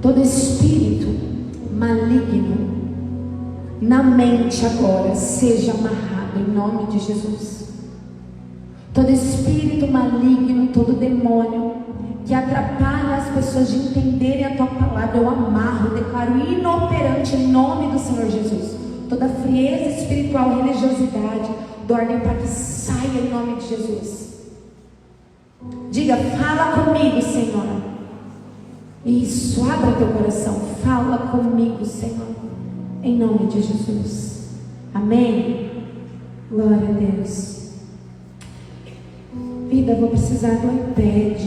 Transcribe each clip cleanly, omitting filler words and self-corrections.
Todo espírito maligno na mente agora seja amarrado em nome de Jesus. Todo espírito maligno, todo demônio que atrapalha as pessoas de entenderem a tua palavra, eu amarro, declaro inoperante em nome do Senhor Jesus. Toda frieza espiritual, religiosidade, dou ordem para que saia em nome de Jesus. Diga, fala comigo, Senhor. Isso, abra teu coração, fala comigo, Senhor, em nome de Jesus. Amém. Glória a Deus. Vida, vou precisar do iPad.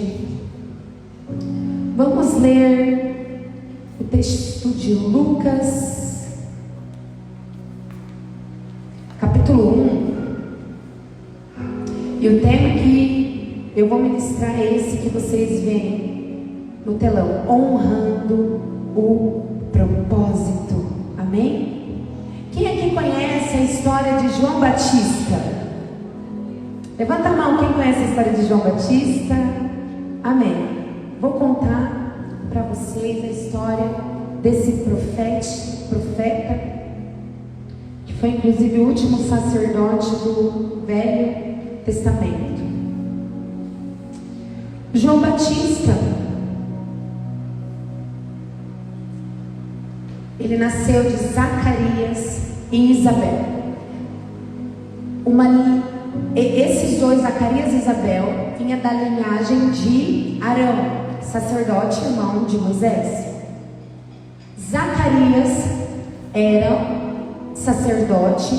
Vamos ler o texto de Lucas, capítulo 1. E o tema que eu vou ministrar é esse que vocês veem no telão: honrando o propósito. Amém? Quem aqui conhece a história de João Batista? Levanta a mão quem conhece a história de João Batista. Amém. Vou contar para vocês a história desse profeta, que foi inclusive o último sacerdote do Velho Testamento. João Batista, ele nasceu de Zacarias e Isabel. Esses dois, Zacarias e Isabel, vinha da linhagem de Arão, sacerdote irmão de Moisés. Zacarias era sacerdote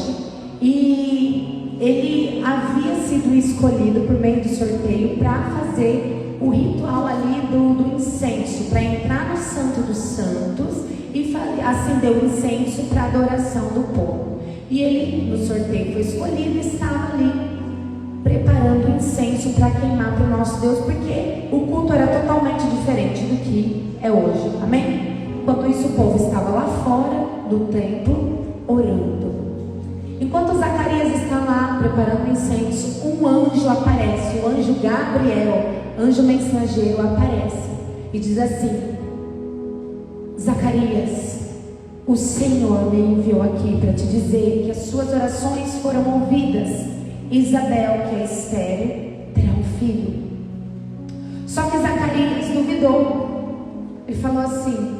e ele havia sido escolhido por meio do sorteio para fazer o ritual ali do incenso, para entrar no Santo dos Santos e acender o incenso para a adoração do povo. E ele, no sorteio, foi escolhido e estava ali preparando o incenso para queimar para o nosso Deus, porque o culto era totalmente diferente do que é hoje. Amém? Enquanto isso, o povo estava lá fora do templo orando. Enquanto Zacarias está lá preparando o incenso, um anjo aparece, o anjo Gabriel, anjo mensageiro, aparece e diz assim: Zacarias, o Senhor me enviou aqui para te dizer que as suas orações foram ouvidas. Isabel, que é estéril, terá um filho. Só que Zacarias duvidou. Ele falou assim: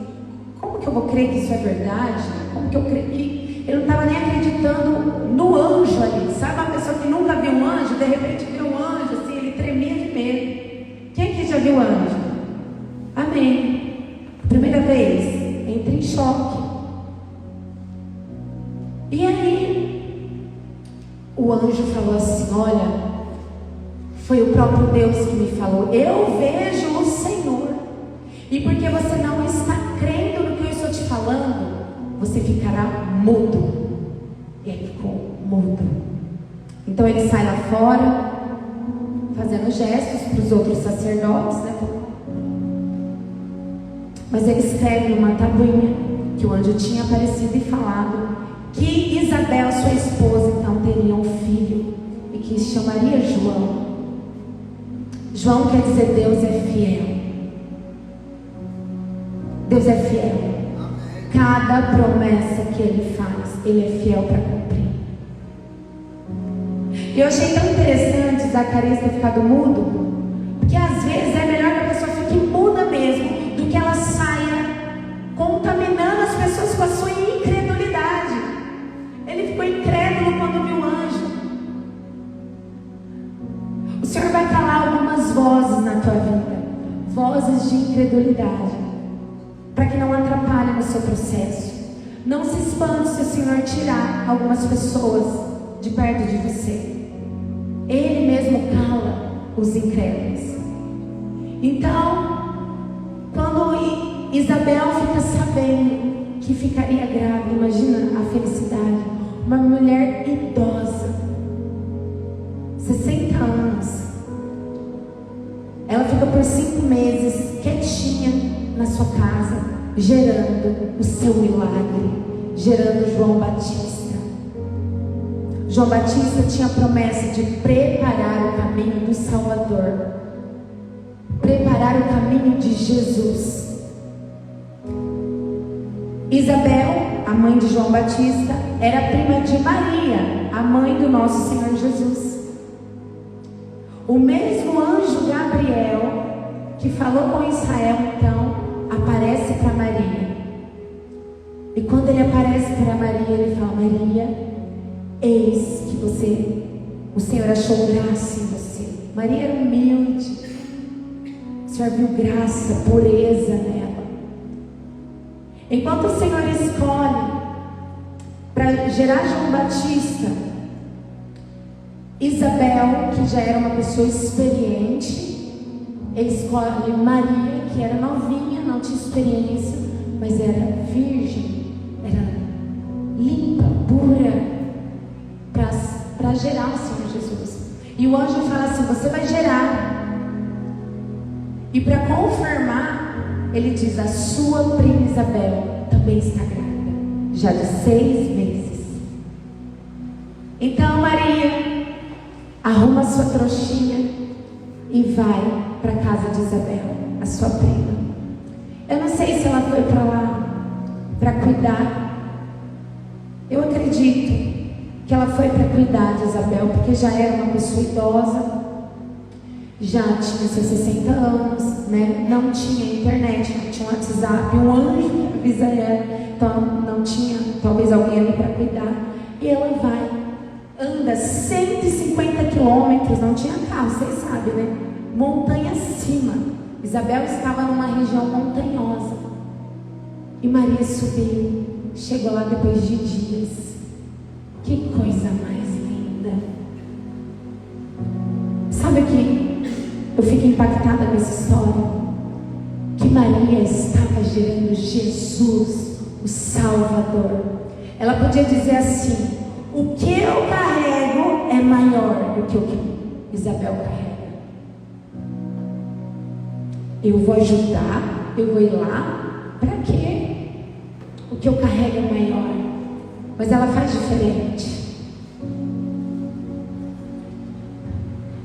como que eu vou crer que isso é verdade? Como que eu creio que... Ele não estava nem acreditando no anjo ali. Sabe uma pessoa que nunca viu um anjo, de repente viu um anjo, assim, ele tremia de medo. Quem aqui já viu anjo? Amém. Primeira vez, entra em choque. E aí o anjo falou assim: olha, foi o próprio Deus que me falou, eu vejo o Senhor, e porque você não está crendo no que eu estou te falando, você ficará mudo. E ele ficou mudo. Então ele sai lá fora, fazendo gestos para os outros sacerdotes, né? Mas ele escreve numa tabuinha que o anjo tinha aparecido e falado que Isabel, sua esposa, então teria um filho e que chamaria João. João quer dizer Deus é fiel. Deus é fiel. Cada promessa que Ele faz, Ele é fiel para cumprir. E eu achei tão interessante Zacarias ter ficado mudo, porque às vezes é melhor que a pessoa fique muda mesmo, do que ela saia contaminando as pessoas com a sua incredulidade. Ele ficou incrédulo quando viu o anjo. O Senhor vai calar algumas vozes na tua vida, vozes de incredulidade, para que não atrapalhe no seu processo. Não se espante se o Senhor tirar algumas pessoas de perto de você. Ele mesmo cala os incrédulos. Então, quando Isabel fica sabendo que ficaria grávida, imagina a felicidade. Uma mulher idosa, 60 anos, ela fica por 5 meses quietinha na sua casa, gerando o seu milagre, gerando João Batista. João Batista tinha a promessa de preparar o caminho do Salvador, preparar o caminho de Jesus. Isabel, a mãe de João Batista, era prima de Maria, a mãe do nosso Senhor Jesus. O mesmo anjo Gabriel que falou com Israel, então, aparece para Maria. E quando ele aparece para Maria, ele fala: Maria, eis que o Senhor achou graça em você. Maria era humilde, o Senhor viu graça, pureza nela. Enquanto o Senhor escolhe para gerar João Batista, Isabel, que já era uma pessoa experiente, ele escolhe Maria, que era novinha, não tinha experiência, mas era virgem, era limpa, pura, para gerar o Senhor Jesus. E o anjo fala assim: você vai gerar. E para confirmar, ele diz: a sua prima Isabel também está grávida, já de 6 meses. Então Maria arruma sua trouxinha e vai para a casa de Isabel, a sua prima. Eu não sei se ela foi para lá para cuidar. Eu acredito que ela foi para cuidar de Isabel, porque já era uma pessoa idosa, já tinha seus 60 anos, né? Não tinha internet, não tinha WhatsApp, um anjo que avisa ela, então não tinha talvez alguém ali para cuidar. E ela vai, anda 150 quilômetros, não tinha carro, vocês sabem, né? Montanha acima. Isabel estava numa região montanhosa. E Maria subiu, chegou lá depois de dias. Que coisa mais linda. Sabe o que eu fico impactada com essa história? Que Maria estava gerando Jesus, o Salvador. Ela podia dizer assim: o que eu carrego é maior do que o que Isabel carrega. Eu vou ajudar, eu vou ir lá, para quê? O que eu carrego é maior. Mas ela faz diferente.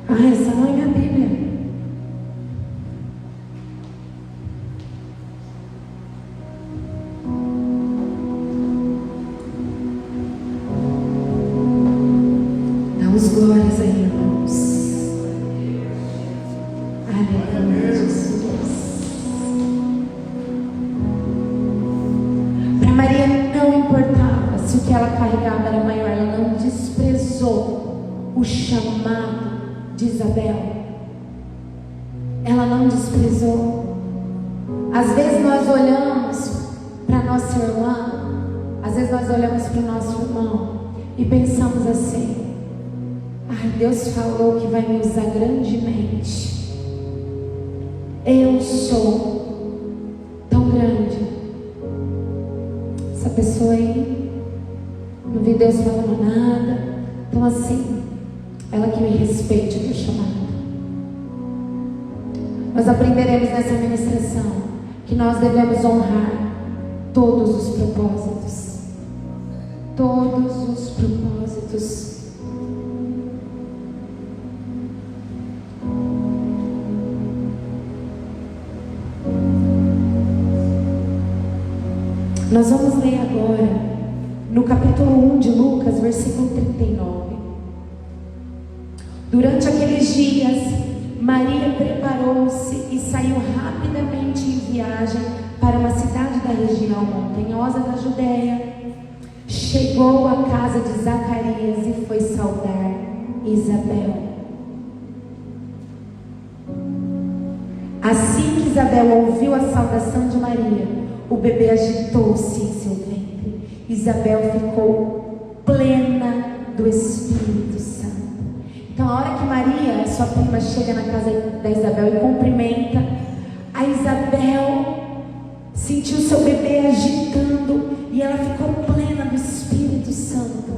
Essa não é minha Bíblia. Dá os glórias aí, irmãos. Aleluia, Jesus. Para Maria não importava se o que ela carregava era maior. Ela não desprezou o chamado de Isabel. Ela não desprezou. Às vezes nós olhamos para nossa irmã, às vezes nós olhamos para o nosso irmão e pensamos assim: ai, Deus falou que vai me usar grandemente. Eu sou tão grande. Essa pessoa aí, não vi Deus falando nada. Então assim, ela que me respeite o meu chamado. Nós aprenderemos nessa ministração que nós devemos honrar todos os propósitos. Todos os propósitos. Nós vamos ler agora no capítulo 1 de Lucas, versículo 39. Durante aqueles dias, Maria preparou-se e saiu rapidamente em viagem para uma cidade da região montanhosa da Judéia. Chegou à casa de Zacarias e foi saudar Isabel. Assim que Isabel ouviu a saudação de Maria, o bebê agitou-se em seu ventre. Isabel ficou plena do Espírito Santo. Então, a hora que Maria, a sua prima, chega na casa da Isabel e cumprimenta, a Isabel sentiu seu bebê agitando e ela ficou plena do Espírito Santo.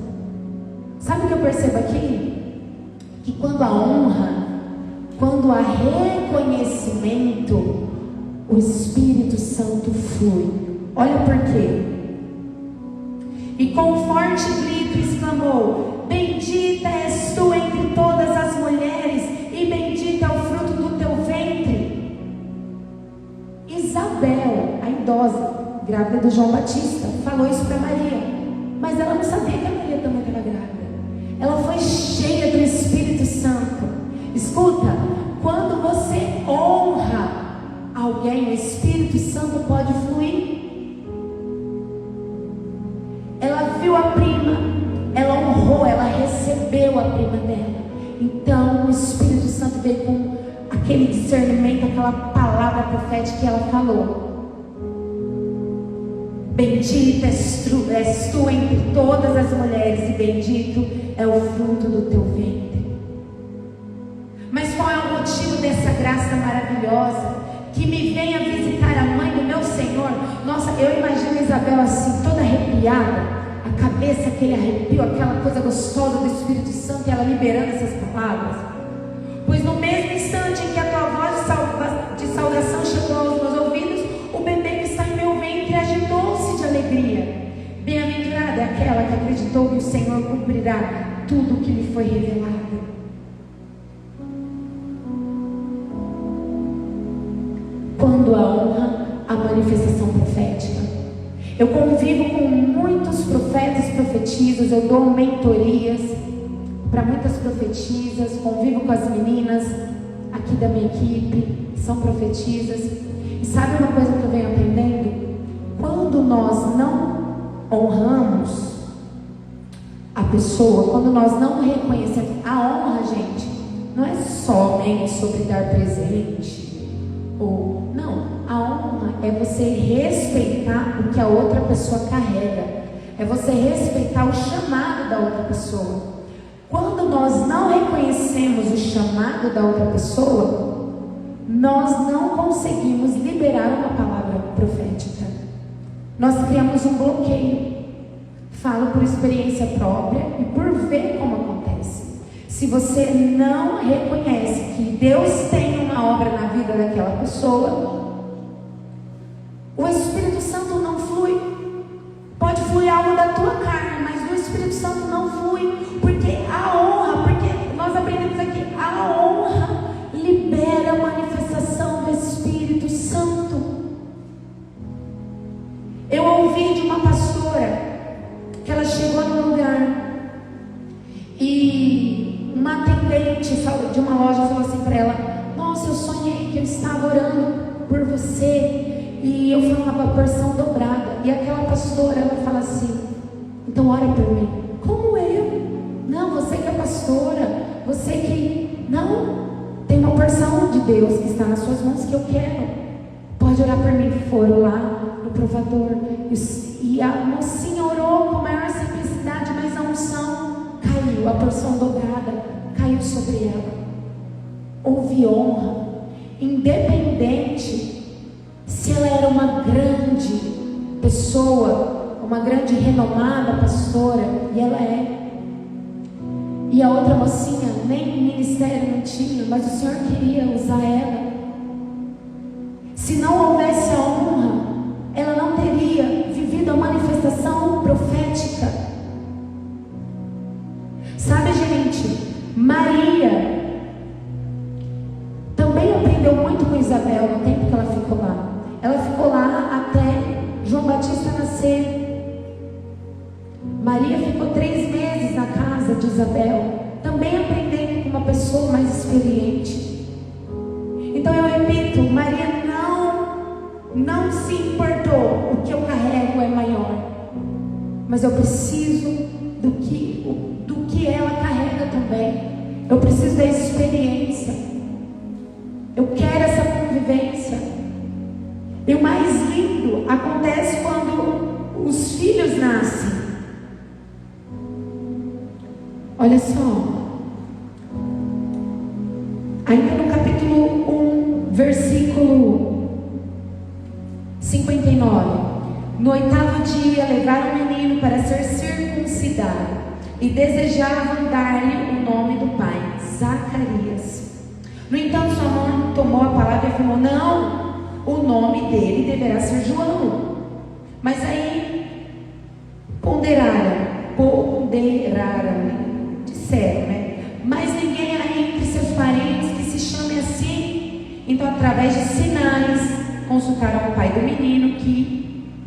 Sabe o que eu percebo aqui? Que quando há honra, quando há reconhecimento, o Espírito Santo flui. Olha por quê. E com um forte grito exclamou: bendita és tu entre todas as mulheres, e bendito é o fruto do teu ventre. Isabel, a idosa, grávida do João Batista, falou isso para Maria, mas ela não sabia que a Maria também estava grávida. Ela foi cheia do Espírito Santo. Escuta, quando você honra alguém, o Espírito Santo pode fluir. Ela viu a prima, ela honrou, ela recebeu a prima dela. Então o Espírito Santo veio com aquele discernimento, aquela palavra profética que ela falou. Bendita és tu entre todas as mulheres, e bendito é o fruto do teu ventre. Mas qual é o motivo dessa graça maravilhosa? Que me venha visitar a mãe do meu Senhor. Nossa, eu imagino Isabel assim, toda arrepiada, a cabeça, aquele arrepio, aquela coisa gostosa do Espírito Santo, e ela liberando essas palavras. Pois no mesmo instante em que a tua voz de saudação chegou aos meus ouvidos, o bebê que está em meu ventre agitou-se de alegria. Bem-aventurada é aquela que acreditou que o Senhor cumprirá tudo o que lhe foi revelado. Quando a honra, a manifestação profética. Eu convivo com muitos profetas e profetisas, eu dou mentorias para muitas profetisas, convivo com as meninas aqui da minha equipe, que são profetisas. E sabe uma coisa que eu venho aprendendo? Quando nós não honramos a pessoa, quando nós não reconhecemos a honra, gente, não é somente sobre dar presente, ou não, a honra é você respeitar o que a outra pessoa carrega, é você respeitar o chamado da outra pessoa. Quando nós não reconhecemos o chamado da outra pessoa, nós não conseguimos liberar uma palavra profética. Nós criamos um bloqueio. Falo por experiência própria e por ver como acontece. Se você não reconhece que Deus tem uma obra na vida daquela pessoa, o Espírito Santo não flui. Pode fluir algo da tua carne, mas o Espírito Santo não flui. Porque a honra, porque nós aprendemos aqui, a honra libera a manifestação do Espírito Santo. Eu ouvi de uma pastora que ela chegou num lugar e uma atendente de uma loja falou assim para ela: nossa, eu sonhei que eu estava orando por você e eu fui uma porção dobrada. E aquela pastora, ela fala assim: então ora por mim. Como eu? Não, você que é pastora, você que... Não, tem uma porção de Deus que está nas suas mãos que eu quero. Pode orar por mim. Foram lá no provador e a mocinha orou com a maior simplicidade, mas a unção caiu, a porção dobrada caiu sobre ela. Houve honra, independente se ela era uma grande pessoa, uma grande renomada pastora, e ela é. E a outra mocinha nem ministério não tinha, mas o Senhor queria usar ela. Se não houvesse a honra, ela não teria vivido a manifestação profética. Sabe, gente, Maria também aprendeu muito com Isabel no tempo que ela ficou lá. Ela ficou lá até João Batista nascer. Maria ficou 3 meses na casa de Isabel, também aprendendo com uma pessoa mais experiente. Então eu repito, Maria não se importou. O que eu carrego é maior, mas eu preciso do que ela carrega também. Eu preciso da experiência. Eu quero essa convivência. E o mais lindo acontece quando os filhos nascem. Olha só, ainda no capítulo 1, versículo 59. No 8º dia levaram o menino para ser circuncidado e desejavam dar-lhe o nome do pai, Zacarias. No entanto, sua mãe tomou a palavra e afirmou: não, o nome dele deverá ser João. Mas aí ponderaram, disseram, né? Mas ninguém há entre seus parentes que se chame assim. Então, através de sinais, consultaram o pai do menino, que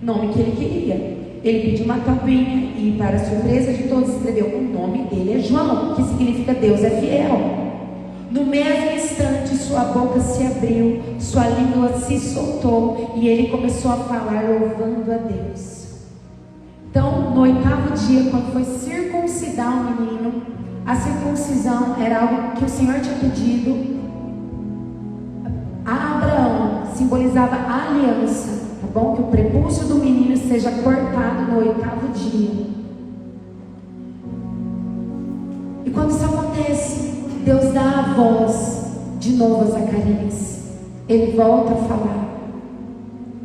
nome que ele queria. Ele pediu uma tabuinha e, para surpresa de todos, escreveu: o nome dele é João, que significa Deus é fiel. No mesmo instante, sua boca se abriu, sua língua se soltou e ele começou a falar louvando a Deus. Então, no 8º dia, quando foi circuncidar o menino, a circuncisão era algo que o Senhor tinha pedido a Abraão, simbolizava a aliança. Tá bom? Que o prepúcio do menino seja cortado no 8º dia. E quando isso acontece, Deus dá a voz de novo a Zacarias. Ele volta a falar.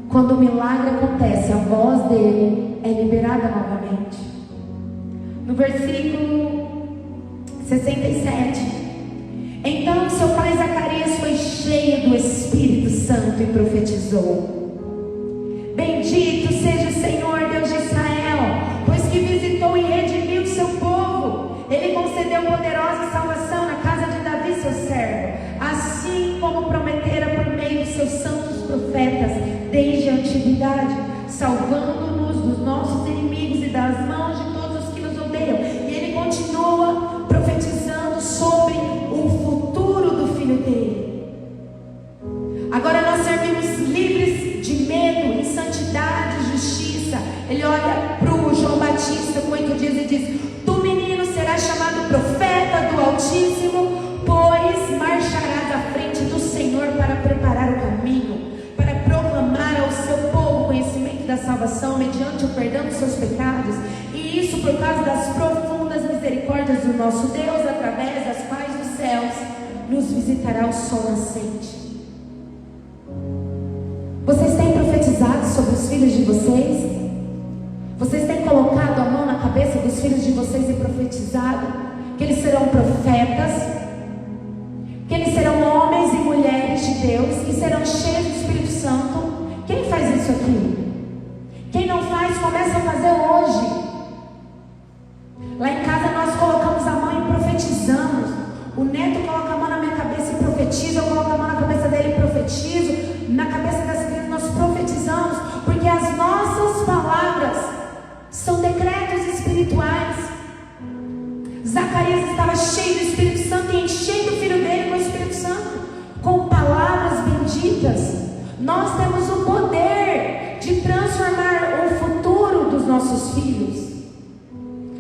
Quando o milagre acontece, a voz dele é liberada novamente. No versículo 67: então seu pai Zacarias foi cheio do Espírito Santo e profetizou: bendito seja o Senhor Deus de Israel, pois que visitou e redimiu o seu povo. Ele concedeu poderosa salvação na casa de Davi seu servo, assim como prometera por meio de seus santos profetas desde a antiguidade, salvando-nos dos nossos inimigos e das mãos de todos os que nos odeiam. E ele continua profetizando sobre o futuro do filho dele. Agora nós servimos livres de medo, em santidade e justiça. Ele olha para o João Batista com 8 dias e diz: tu, menino, serás chamado profeta do Altíssimo, pois marcharás à frente do Senhor para preparar o caminho, para proclamar ao seu povo o conhecimento da salvação mediante o perdão dos seus pecados, e isso por causa das profundas misericórdias do nosso Deus, através das quais os céus nos visitará o sol nascente. Vocês têm profetizado sobre os filhos de vocês? Vocês têm colocado a mão na cabeça dos filhos de vocês e profetizado que eles serão profetas, que eles serão homens e mulheres de Deus, que serão cheios do Espírito Santo? Quem faz isso aqui? Quem não faz, começa a fazer hoje. Lá em casa nós colocamos a mão e profetizamos. O Neto coloca a mão na minha cabeça e profetiza. Eu coloco a mão na cabeça dele e profetizo. Na cabeça das crianças nós profetizamos, porque as nossas palavras são decretos espirituais. Zacarias estava cheio do Espírito Santo e enchendo o filho dele com o Espírito Santo, com palavras benditas. Nós temos o poder de transformar o futuro dos nossos filhos.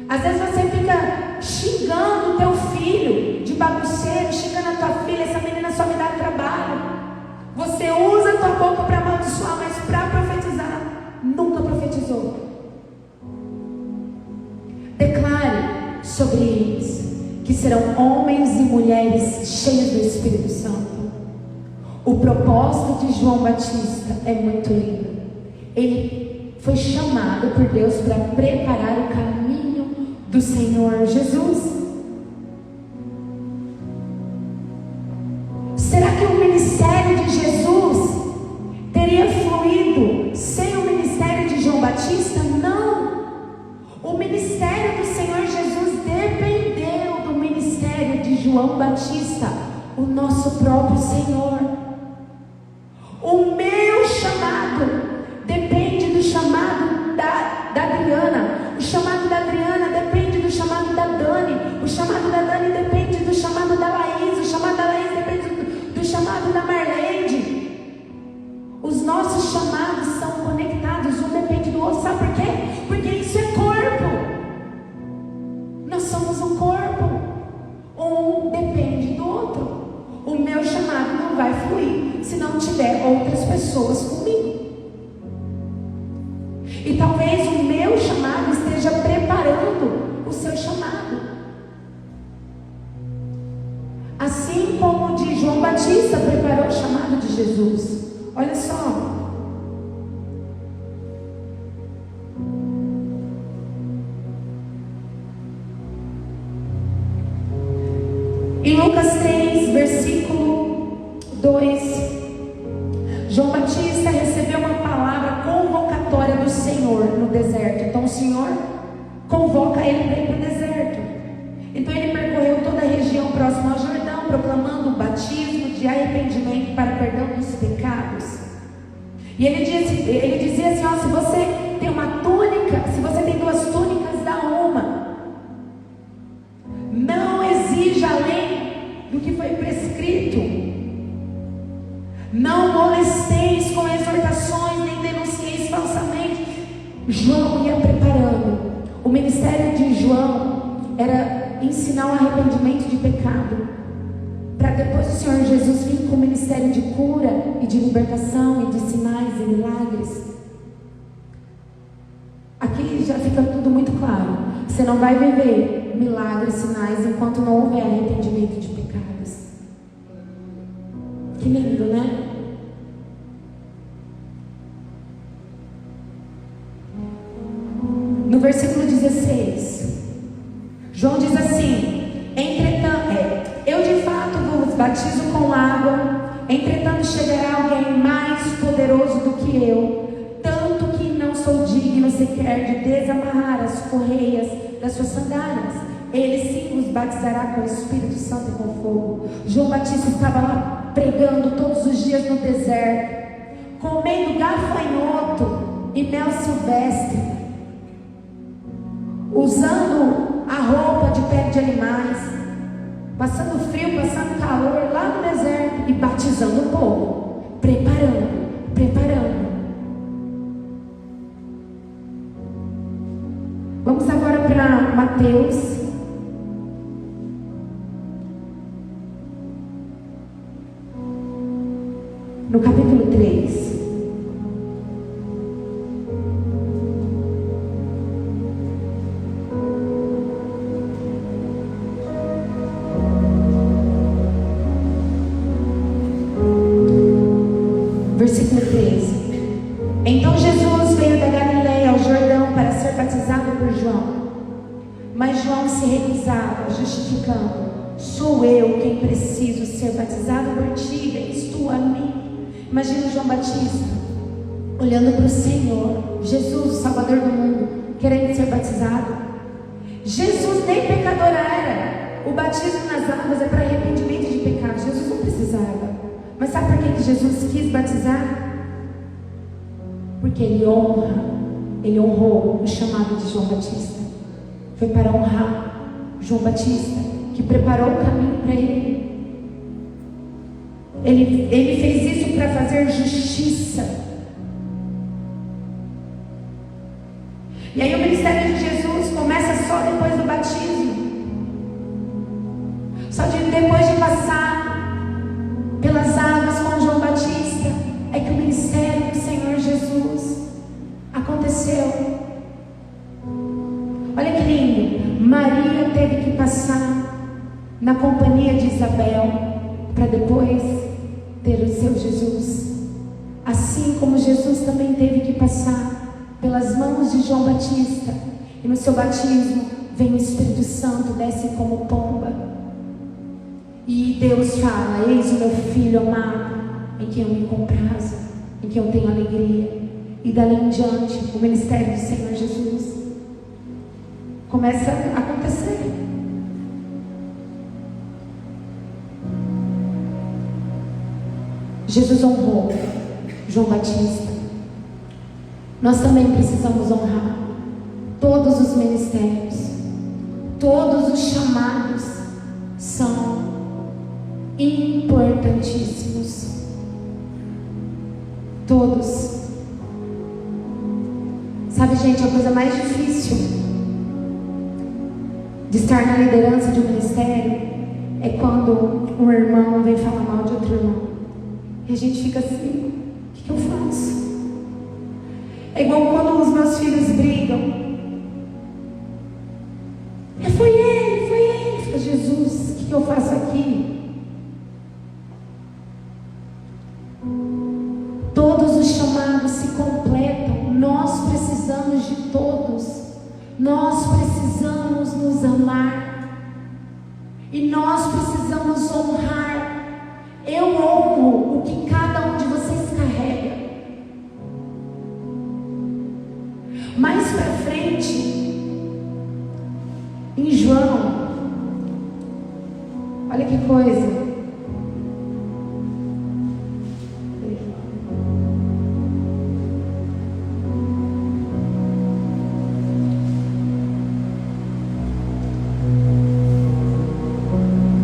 Às vezes você fica xingando o teu filho de bagunceiro, xingando a tua filha: essa menina só me dá trabalho. Você usa a tua boca para amaldiçoar, mas para profetizar, nunca profetizou. Declare sobre eles que serão homens e mulheres cheios do Espírito Santo. O propósito de João Batista é muito lindo. Ele foi chamado por Deus para preparar o caminho do Senhor Jesus. Será que o ministério de Jesus teria fluído sem o ministério de João Batista? Não. O ministério do Senhor Jesus dependeu do ministério de João Batista, o nosso próprio Senhor. O meu chamado depende do chamado da Adriana. O chamado da Adriana depende do chamado da Dani. O chamado da Dani depende do chamado da Laís. O chamado da Laís depende do chamado da Marlene. Os nossos chamados são conectados, um depende do outro. Sabe por quê? Porque isso é corpo. Nós somos um corpo. Um depende do outro. O meu chamado não vai fluir se não tiver outras pessoas comigo. E talvez o meu chamado esteja preparando o seu chamado. Assim como o de João Batista preparou o chamado de Jesus. Olha só. Em Lucas 3, versículo 2, João Batista recebeu uma palavra convocatória do Senhor no deserto. Então o Senhor convoca ele para ir para o deserto. Então ele percorreu toda a região próxima ao Jordão, proclamando o batismo de arrependimento para perdão dos pecados. E ele dizia assim: ó, se você João ia preparando. O ministério de João era ensinar o arrependimento de pecado, para depois o Senhor Jesus vir com o ministério de cura e de libertação e de sinais e milagres. Aqui já fica tudo muito claro. Você não vai viver milagres, sinais, enquanto não houver arrependimento de pecados. Que lindo, né? No versículo 16, João diz assim: eu de fato vos batizo com água, entretanto chegará alguém mais poderoso do que eu, tanto que não sou digno sequer de desamarrar as correias das suas sandálias. Ele sim vos batizará com o Espírito Santo e com fogo. João Batista estava lá pregando todos os dias no deserto, comendo gafanhoto e mel silvestre, usando a roupa de pele de animais, passando frio, passando calor lá no deserto e batizando o povo, preparando. Vamos agora para Mateus. No capítulo 3. Versículo 13. Então Jesus veio da Galileia ao Jordão para ser batizado por João. Mas João se recusava, justificando: sou eu quem preciso ser batizado por ti, vens tu a mim. Imagina João Batista olhando para o Senhor, Jesus, o Salvador do mundo, querendo ser batizado. Jesus nem pecador era. O batismo nas águas é para arrependimento de pecados. Jesus não precisava. Mas sabe por que Jesus quis batizar? Porque ele honrou o chamado de João Batista. Foi para honrar João Batista, que preparou o caminho para ele. Ele fez isso para fazer justiça. E aí o ministério de Jesus começa só depois do batismo. Só depois de passar pelas águas com João Batista é que o ministério do Senhor Jesus aconteceu. Olha que lindo. Maria teve que passar na companhia de Isabel para depois ter o seu Jesus. Assim como Jesus também teve que passar pelas mãos de João Batista, e no seu batismo vem o Espírito Santo, desce como pomba, e Deus fala: eis o meu filho amado, em quem eu me comprazo, em quem eu tenho alegria. E dali em diante o ministério do Senhor Jesus começa a acontecer. Jesus honrou João Batista. Nós também precisamos honrar todos os ministérios. Todos os chamados são importantíssimos. Todos. Sabe, gente, a coisa mais difícil de estar na liderança de um ministério é quando um irmão vem falar mal de outro irmão. E a gente fica assim: o que eu faço? É igual quando os meus filhos brigam. Foi ele. Fica: Jesus, o que eu faço aqui? Todos os chamados se completam. Nós precisamos de todos. Nós precisamos nos amar. E nós precisamos honrar. Eu honro o que cada um de vocês carrega. Mais para frente, em João, olha que coisa.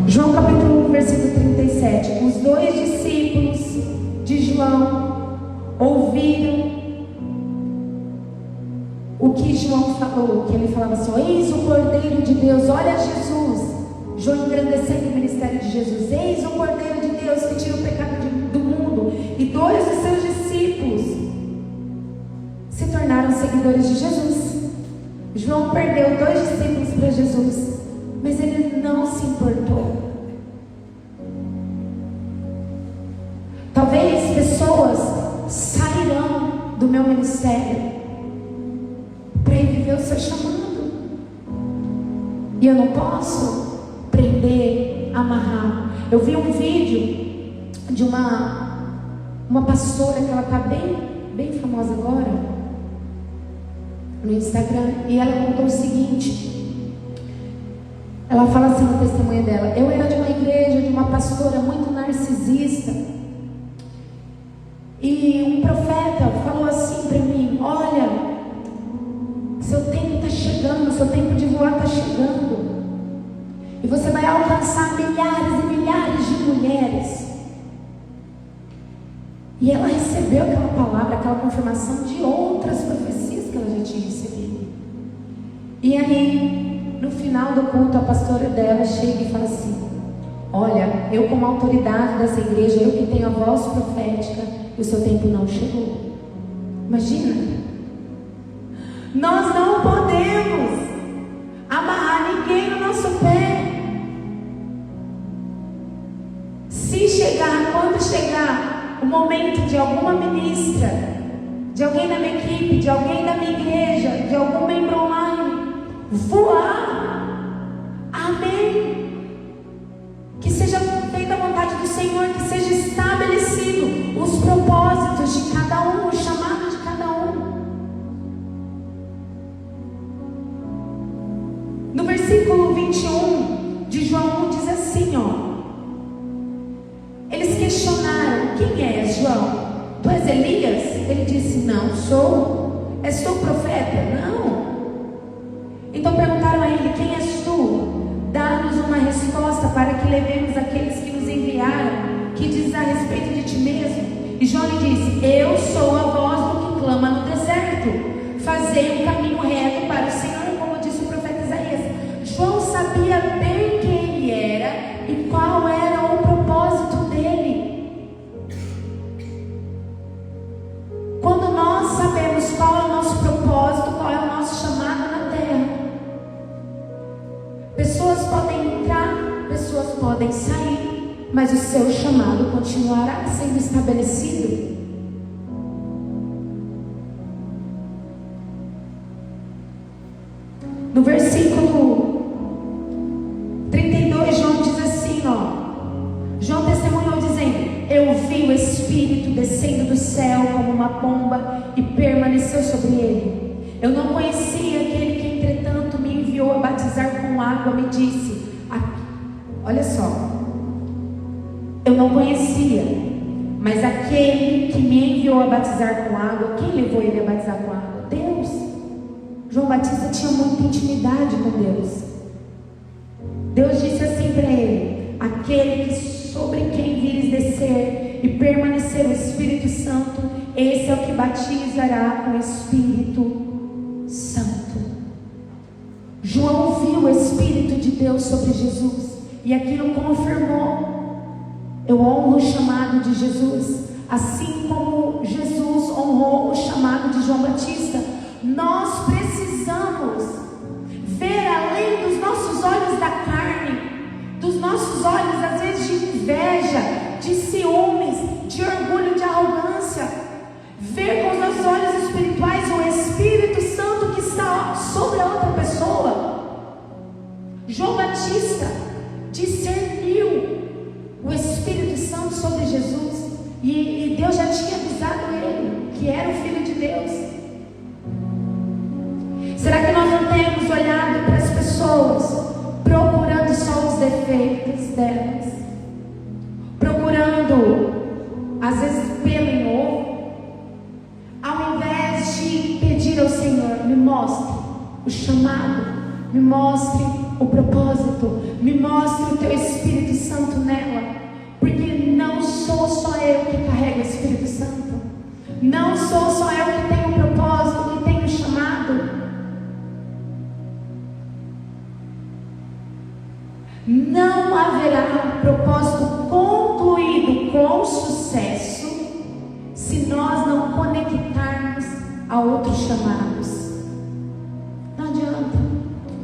João capítulo 1, versículo 37. Os dois discípulos de João ouviram que João falou, que ele falava assim: eis o Cordeiro de Deus, olha Jesus. João engrandecendo o ministério de Jesus: eis o Cordeiro de Deus que tira o pecado do mundo. E 2 dos seus discípulos se tornaram seguidores de Jesus. João perdeu 2 discípulos para Jesus, mas ele não se importou. Talvez pessoas sairão do meu ministério para ir viver o seu chamado, e eu não posso prender, amarrar. Eu vi um vídeo de uma pastora que ela está bem famosa agora no Instagram, e ela contou o seguinte. Ela fala assim no testemunho dela: eu era de uma igreja, de uma pastora muito narcisista, e um profeta falou assim para mim: olha, seu tempo está chegando, seu tempo de voar está chegando, e você vai alcançar milhares e milhares de mulheres. E ela recebeu aquela palavra, aquela confirmação de outras profecias que ela já tinha recebido. E aí, no final do culto, a pastora dela chega e fala assim: olha, eu como autoridade dessa igreja, eu que tenho a voz profética, o seu tempo não chegou. Imagina, nós não podemos amarrar ninguém no nosso pé. Se chegar, quando chegar o momento de alguma ministra, de alguém da minha equipe, de alguém da minha igreja, de algum membro online voar, amém, que seja feita a vontade do Senhor, que seja estabelecido os propósitos de cada um, o chamado de cada um. No versículo 21 de João 1 diz assim, ó: eles questionaram: quem és, João? Tu és Elias? Ele disse: não sou. És tu profeta? Não. Então perguntaram a ele: quem és tu? Dá-nos uma resposta para que levemos aqueles que nos enviaram, que diz a respeito de ti mesmo. E João lhe disse: eu sou a voz do que clama no deserto, fazei um caminho reto para o Senhor, como disse o profeta Isaías. João sabia bem quem ele era e qual era o propósito dele. Quando nós sabemos qual é o nosso propósito, qual é o nosso chamado na terra, pessoas podem entrar, pessoas podem sair, mas o seu chamado continuará sendo estabelecido. No versículo 32, João diz assim, ó: João testemunhou dizendo: eu vi o Espírito descendo do céu como uma pomba e permaneceu sobre ele. Eu não conhecia aquele que entretanto me enviou a batizar com água, me disse, olha só, eu não conhecia, mas aquele que me enviou a batizar com água, quem levou ele a batizar com água? Deus. João Batista tinha muita intimidade com Deus. Deus disse assim para ele: aquele que sobre quem vires descer e permanecer o Espírito Santo, esse é o que batizará com o Espírito Santo. João viu o Espírito de Deus sobre Jesus, e aquilo confirmou: eu honro o chamado de Jesus, assim como Jesus honrou o chamado de João Batista. Nós precisamos ver além dos nossos olhos da carne, dos nossos olhos às vezes de inveja, de ciúmes, de orgulho, de arrogância. Ver com os nossos olhos espirituais o Espírito Santo que está sobre a outra pessoa. João Batista discerniu o Espírito Santo sobre Jesus, e Deus já tinha avisado ele que era o Filho de Deus. Será que nós não temos olhado para as pessoas procurando só os defeitos delas, procurando às vezes pelo em ovo, ao invés de pedir ao Senhor: me mostre o chamado, me mostre o propósito, me mostre o teu Espírito Santo nela, porque não sou só eu que carrego o Espírito Santo, não sou só eu que tenho o propósito, que tenho o chamado. haverá propósito concluído com sucesso se nós não conectarmos a outros chamados. Não adianta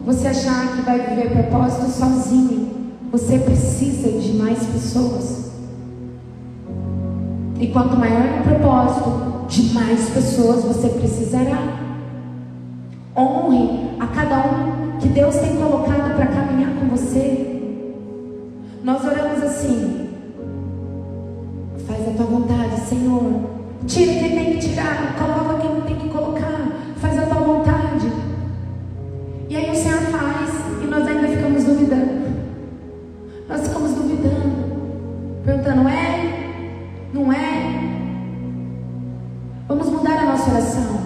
você achar que vai viver propósito sozinho. Você precisa de mais pessoas. E quanto maior o propósito, de mais pessoas você precisará. Honre a cada um que Deus tem colocado para caminhar com você. Nós oramos assim: faz a tua vontade, Senhor. Tira quem tem que tirar, coloca quem tem que colocar. Faz a tua vontade. E aí o Senhor faz, e nós ainda ficamos duvidando. Nós ficamos duvidando, perguntando: é? Não é? Vamos mudar a nossa oração.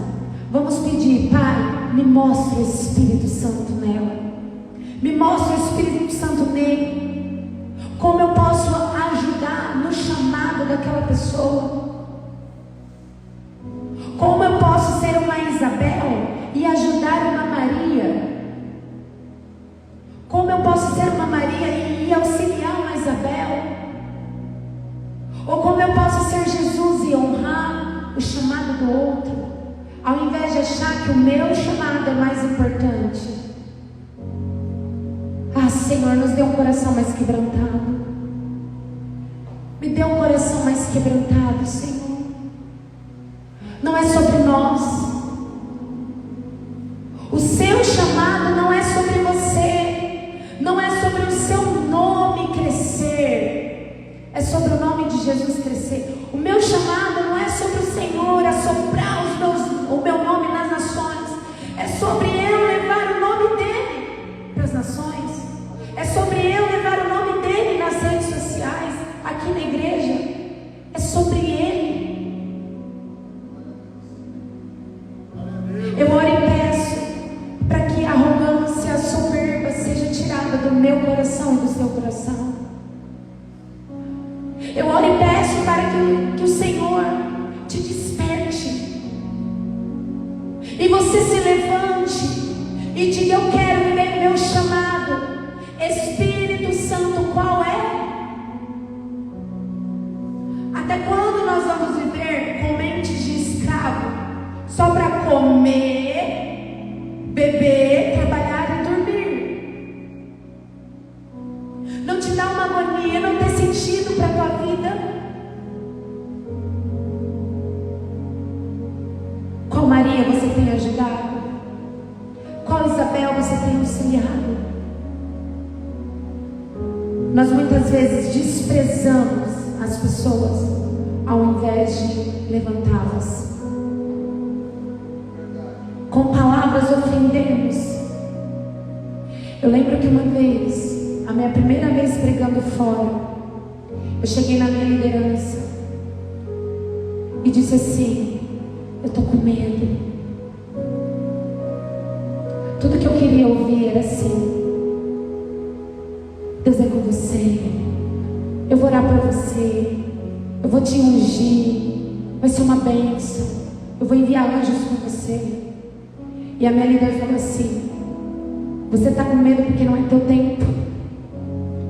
Vamos pedir: Pai, me mostre o Espírito Santo nela. Me mostre o Espírito Santo nele. Como eu posso ajudar no chamado daquela pessoa? Como eu posso ser uma Isabel e ajudar uma Maria? Como eu posso ser uma Maria e auxiliar uma Isabel? Ou como eu posso ser Jesus e honrar o chamado do outro, ao invés de achar que o meu chamado é mais importante? Ah, Senhor, nos dê um coração mais quebrantado. Me dê um coração mais quebrantado, Senhor. Não é sobre nós. O seu chamado não é sobre você. Não é sobre o seu nome crescer. É sobre o nome de Jesus crescer. O meu chamado não é sobre o Senhor assoprar o meu nome nas nações. É sobre eu levar o nome dele para as nações. É sobre eu levar o nome dele nas redes sociais, aqui na igreja. É sobre ele. Eu oro e peço para que a arrogância, a soberba seja tirada do meu coração e do seu coração. Eu oro e peço para que o Senhor te desperte e você se levante e diga: eu quero viver meu chamado. Espírito Santo, qual é? Até quando nós vamos viver com mentes de escravo, só para comer, beber, trabalhar e dormir? Não te dá uma agonia não ter sentido para a tua vida? Qual Maria você tem ajudado? Qual Isabel você tem auxiliado? Nós muitas vezes desprezamos as pessoas ao invés de levantá-las. Com palavras ofendemos. Eu lembro que uma vez, a minha primeira vez pregando fora, eu cheguei na minha liderança e disse assim: eu estou com medo. Tudo que eu queria ouvir era assim: Deus é com você, eu vou orar por você, eu vou te ungir, vai ser uma bênção, eu vou enviar anjos com você. E a minha líder falou assim: você está com medo porque não é teu tempo,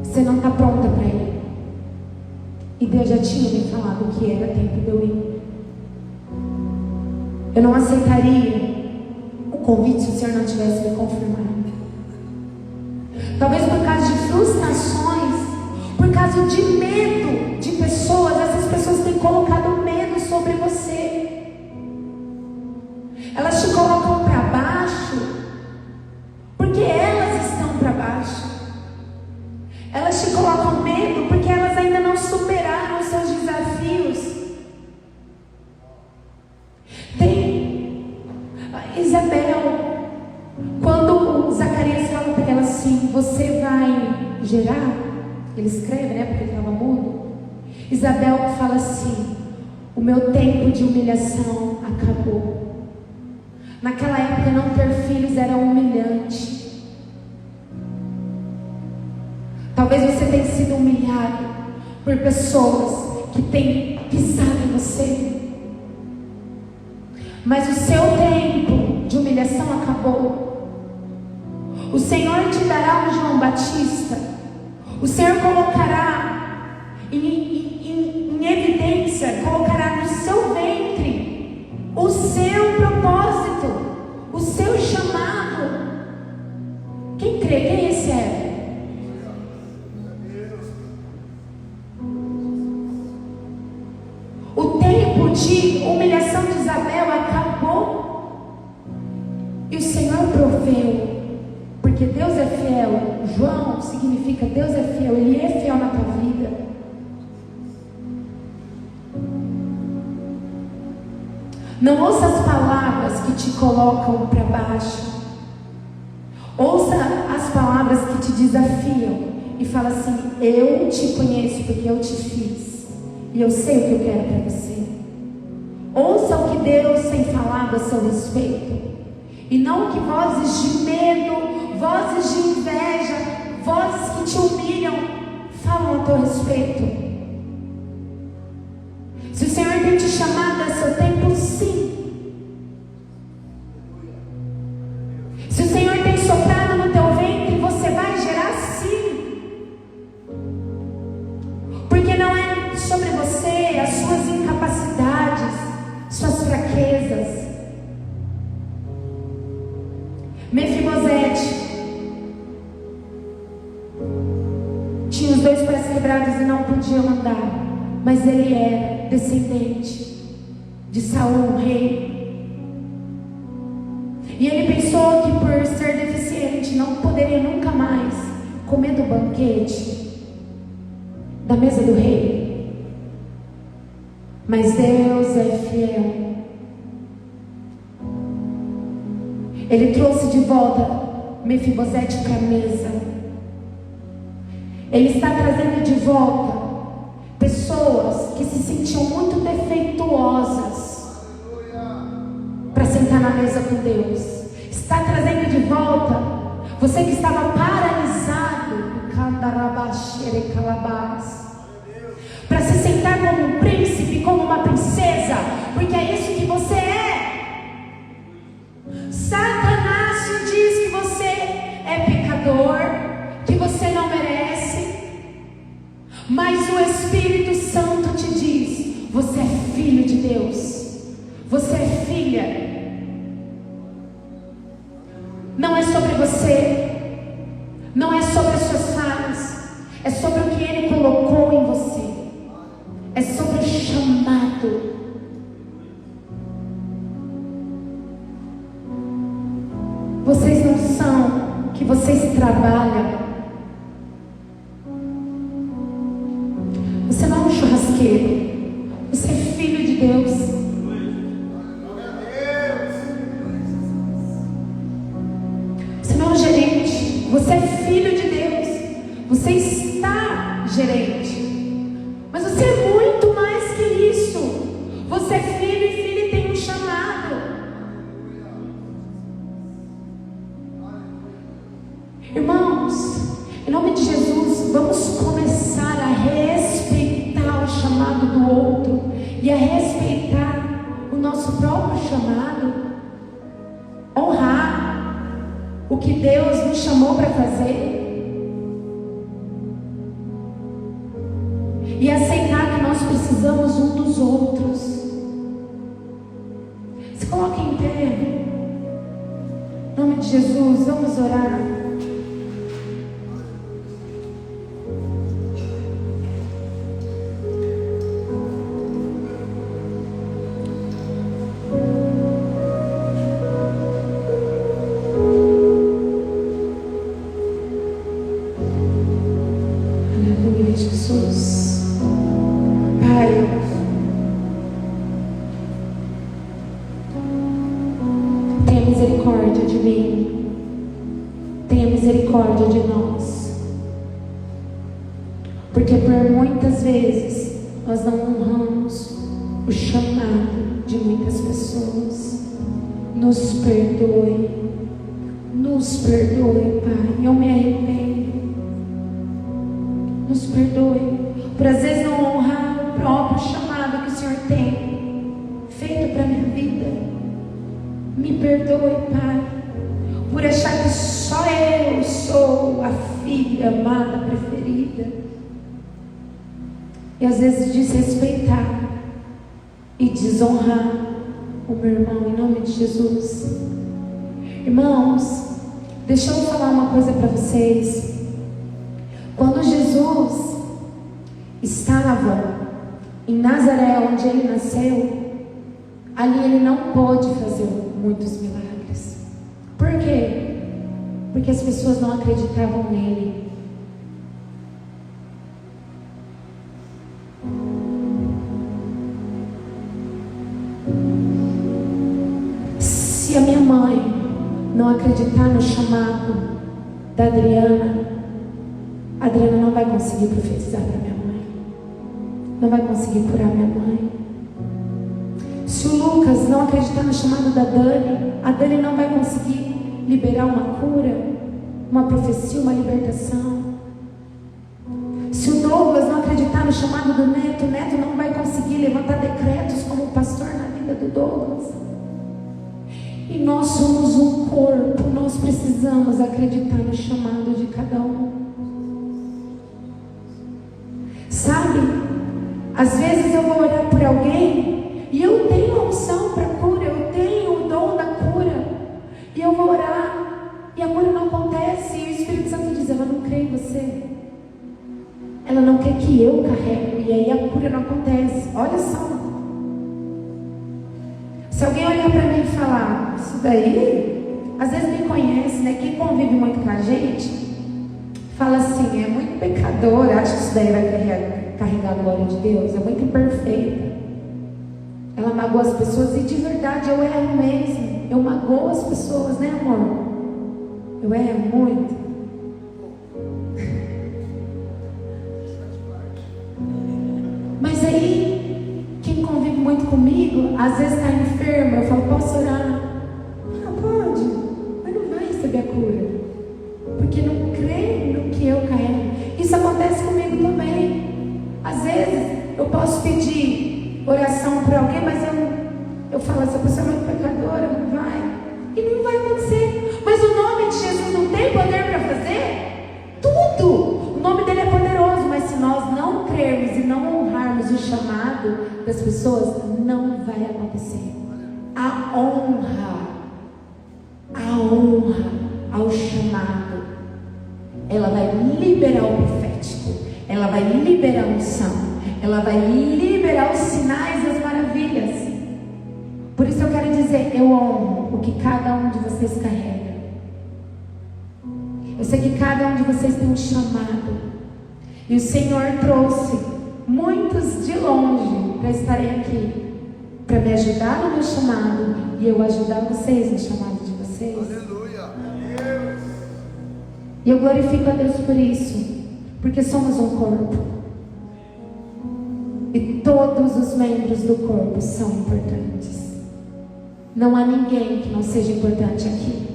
você não está pronta para ir. E Deus já tinha me falado que era tempo de eu ir. Eu não aceitaria o convite se o Senhor não tivesse me confirmado. Talvez por causa de frustrações, por causa de medo de pessoas, essas pessoas têm colocado medo sobre você. Elas te colocam para baixo porque elas estão para baixo. Elas te colocam medo porque elas ainda não superaram os seus desafios. Tem Isabel, quando Zacarias fala para ela assim: você vai gerar? Ele escreve, né, porque ele estava mudo. Isabel fala assim: o meu tempo de humilhação acabou. Naquela época não ter filhos era humilhante. Talvez você tenha sido humilhado por pessoas que têm pisado em você. Mas o seu tempo de humilhação acabou. O Senhor te dará um João Batista. O Senhor colocará em evidência, colocará no seu ventre o seu propósito, o seu chamado. Quem crê, quem recebe? O tempo de humilhação de Isabel acabou e o Senhor proveu. Porque Deus é fiel. João significa Deus é fiel. Ele é fiel na tua vida. Não ouça as palavras que te colocam para baixo. Ouça as palavras que te desafiam e fala assim: eu te conheço porque eu te fiz e eu sei o que eu quero para você. Ouça o que Deus tem falado a seu respeito e não que vozes de medo, vozes de inveja, vozes que te humilham falam a teu respeito. Se o Senhor tem te chamado a seu tempo, sim. Se o Senhor tem soprado no teu ventre, você vai gerar, sim. Porque não é sobre você, as suas incapacidades, suas fraquezas. Mefibosete tinha os 2 pés quebrados e não podia andar, mas ele era descendente de Saul, rei. E ele pensou que por ser deficiente não poderia nunca mais comer do banquete da mesa do rei. Mas Deus é fiel. Ele trouxe de volta Mefibosete para a mesa. Ele está trazendo de volta pessoas que se sentiam muito defeituosas para sentar na mesa com Deus. Está trazendo de volta você que estava paralisado para se sentar como um príncipe, como uma princesa, porque é isso que você é. Satanás te diz que você é pecador, que você não merece, mas o Espírito Santo te diz: você é filho de Deus, você é filha. Não é sobre você, não é sobre as suas falhas, é sobre o que Ele colocou em você, é sobre o chamado. Vocês não são que vocês trabalham. Você não é um churrasqueiro. Você é filho de Deus. Você não é um gerente. Você é filho de Deus. Você está gerente. Mas você é muito mais que isso. Você é filho e filho tem um chamado. Irmãos, em nome de Jesus, vamos começar a respeitar o chamado do outro e a respeitar o nosso próprio chamado, honrar o que Deus nos chamou para fazer e aceitar que nós precisamos um dos outros. Se coloque em pé, em nome de Jesus, vamos orar. Jesus, Pai, tenha misericórdia de mim, tenha misericórdia de nós, porque por muitas vezes nós não honramos o chamado de muitas pessoas. Nos perdoe, Pai, eu me arrependo. Nos perdoe por às vezes não honrar o próprio chamado que o Senhor tem feito para a minha vida. Me perdoe, Pai, por achar que só só eu sou a filha amada, preferida. E às vezes desrespeitar e desonrar o meu irmão, em nome de Jesus. Irmãos, deixa eu falar uma coisa para vocês. Quando Jesus estava em Nazaré, onde ele nasceu, ali ele não pôde fazer muitos milagres. Por quê? Porque as pessoas não acreditavam nele. Se a minha mãe não acreditar no chamado da Adriana, a Adriana não vai conseguir profetizar para minha mãe, não vai conseguir curar minha mãe. Se o Lucas não acreditar no chamado da Dani, a Dani não vai conseguir liberar uma cura, uma profecia, uma libertação. Se o Douglas não acreditar no chamado do Neto, o Neto não vai conseguir levantar decretos como pastor na vida do Douglas. E nós somos um corpo, nós precisamos acreditar no chamado de cada um. Sabe, às vezes eu vou orar por alguém e eu tenho a unção para cura, eu tenho o dom da cura, e eu vou orar e a cura não acontece, e o Espírito Santo diz: ela não crê em você, ela não quer que eu carrego, e aí a cura não acontece. Olha só, se alguém olhar para mim e falar: isso daí, às vezes me conhece, né? Quem convive muito com a gente fala assim: é muito pecador, acha que isso daí vai carregar a glória de Deus, é muito imperfeita, ela magoa as pessoas. E de verdade eu erro mesmo, eu magoo as pessoas, né, amor? Eu erro muito. Mas aí, quem convive muito comigo, às vezes está enfermo, eu falo: posso orar? Ah, pode, mas não vai receber a cura, porque não crê no que eu carrego. Isso acontece comigo também. Às vezes eu posso pedir oração para alguém, mas eu falo: essa pessoa é muito pecadora, não vai, e não vai acontecer. Mas o nome de Jesus não tem poder para fazer tudo. O nome dele é poderoso, mas se nós não crermos e não honrarmos o chamado das pessoas, não vai acontecer. A honra ao chamado, ela vai liberar o profético, ela vai liberar a unção, ela vai liberar os sinais e as maravilhas. Por isso eu quero dizer: eu honro o que cada um de vocês carrega. Eu sei que cada um de vocês tem um chamado, e o Senhor trouxe muitos de longe para estarem aqui, para me ajudar no meu chamado, e eu ajudar vocês no chamado de vocês. Aleluia. E eu glorifico a Deus por isso, porque somos um corpo, e todos os membros do corpo são importantes. Não há ninguém que não seja importante aqui.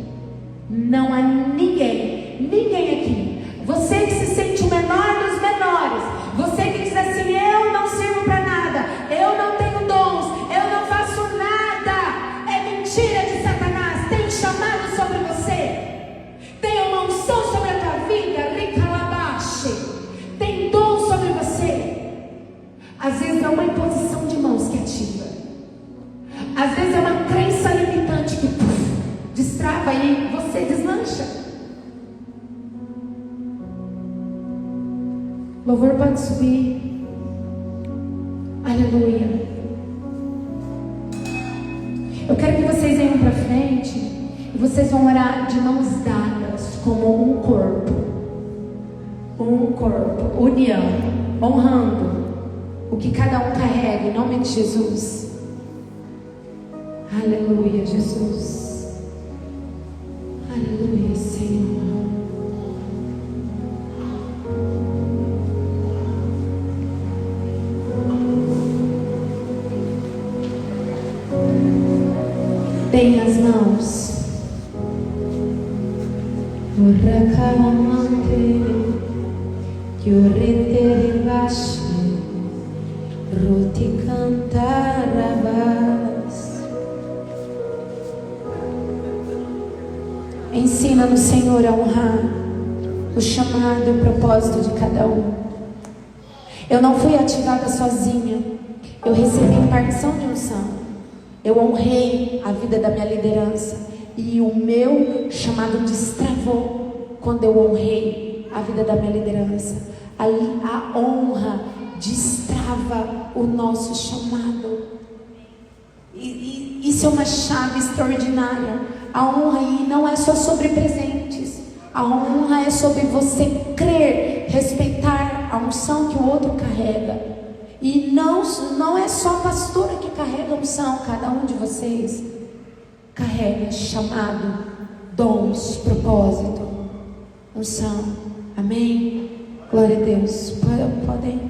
Não há ninguém aqui. Você que se sente o menor dos menores, você que diz assim: eu não sirvo para nada, eu não tenho dons, eu não faço nada, é mentira de Satanás. Tem um chamado sobre você, tem uma unção sobre a tua vida, tem dom sobre você. Às vezes é uma imposição de mãos que ativa, às vezes é uma crença limitante que destrava e você deslancha. Louvor pode subir. Aleluia. Eu quero que vocês venham para frente e vocês vão orar de mãos dadas, como um corpo. Um corpo, união, honrando o que cada um carrega, em nome de Jesus. Aleluia, Jesus. Aleluia, Senhor. Deem as mãos. Urracalamante, que o rete baixo, roti cantarabas. Ensina-nos, Senhor, a honrar o chamado e o propósito de cada um. Eu não fui ativada sozinha. Eu recebi impartição de unção. Eu honrei a vida da minha liderança. E o meu chamado destravou quando eu honrei a vida da minha liderança. A honra destrava o nosso chamado. E isso é uma chave extraordinária. A honra aí não é só sobre presentes. A honra é sobre você crer, respeitar a unção que o outro carrega. E não é só a pastora que carrega a unção. Cada um de vocês carrega chamado, dons, propósito, unção. Amém? Glória a Deus. Podem.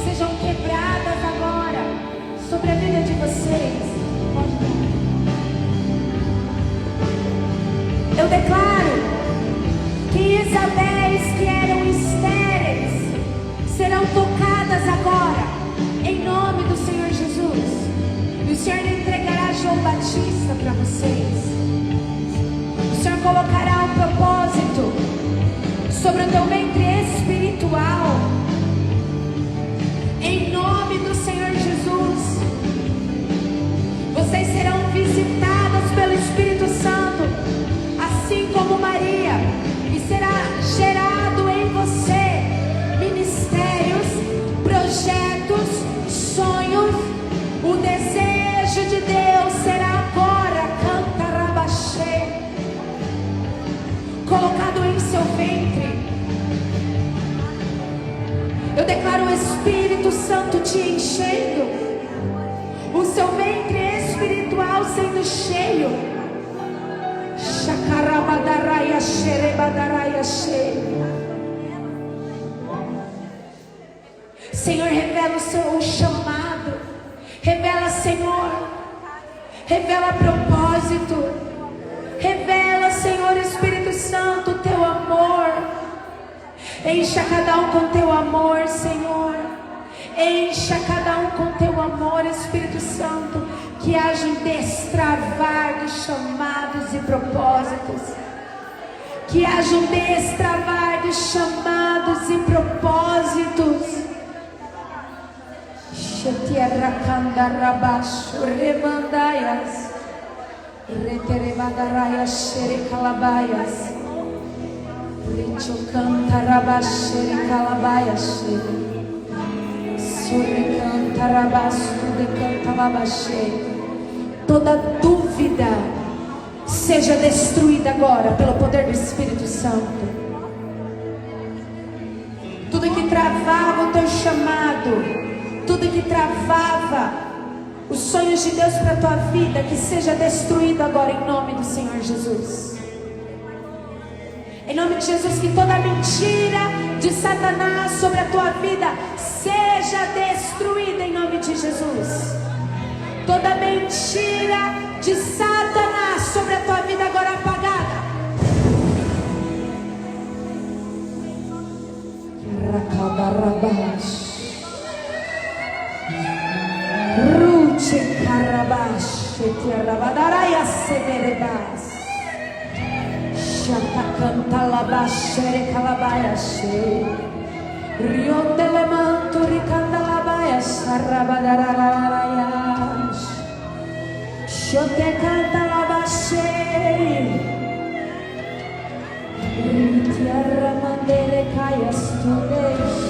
sejam quebradas agora sobre a vida de vocês. Eu declaro que Isabéis que eram estéreis serão tocadas agora, em nome do Senhor Jesus. E o Senhor entregará João Batista para vocês. O Senhor colocará um propósito sobre o teu ventre espiritual, em nome do Senhor Jesus. Vocês serão visitadas pelo Espírito Santo, assim como Maria, e será gerado em você ministérios, projetos, sonhos. O desejo de Deus será agora, cantarabaxê, colocado em seu ventre. Eu declaro o Espírito Santo te enchendo, o seu ventre espiritual sendo cheio. Shakarabadaraia xerebadaraia cheio. Senhor, revela o seu chamado. Revela, Senhor. Revela propósito. Revela, Senhor Espírito Santo, o teu amor. Encha cada um com teu amor, Senhor. Encha cada um com teu amor, Espírito Santo. Que haja um destravar de chamados e propósitos. Que haja um destravar de chamados e propósitos. Shetiarrakandarabashu remandaias. Reterebadaraias xerecalabaias. Richocantarabashere calabaias. Surrecantarabastu decantalabashe. Toda dúvida seja destruída agora pelo poder do Espírito Santo. Tudo que travava o teu chamado, tudo que travava os sonhos de Deus para a tua vida, que seja destruído agora em nome do Senhor Jesus. Em nome de Jesus, que toda mentira de Satanás sobre a tua vida seja destruída em nome de Jesus. Toda mentira de Satanás sobre a tua vida agora apagada. Ruche carabache tiarabadaraia severebas. Shanta canta labashere calabaiache. Rio telemanto ricanda labaia sarabadaraia. Shote canta labashe. Tiarra mandere caias tudes.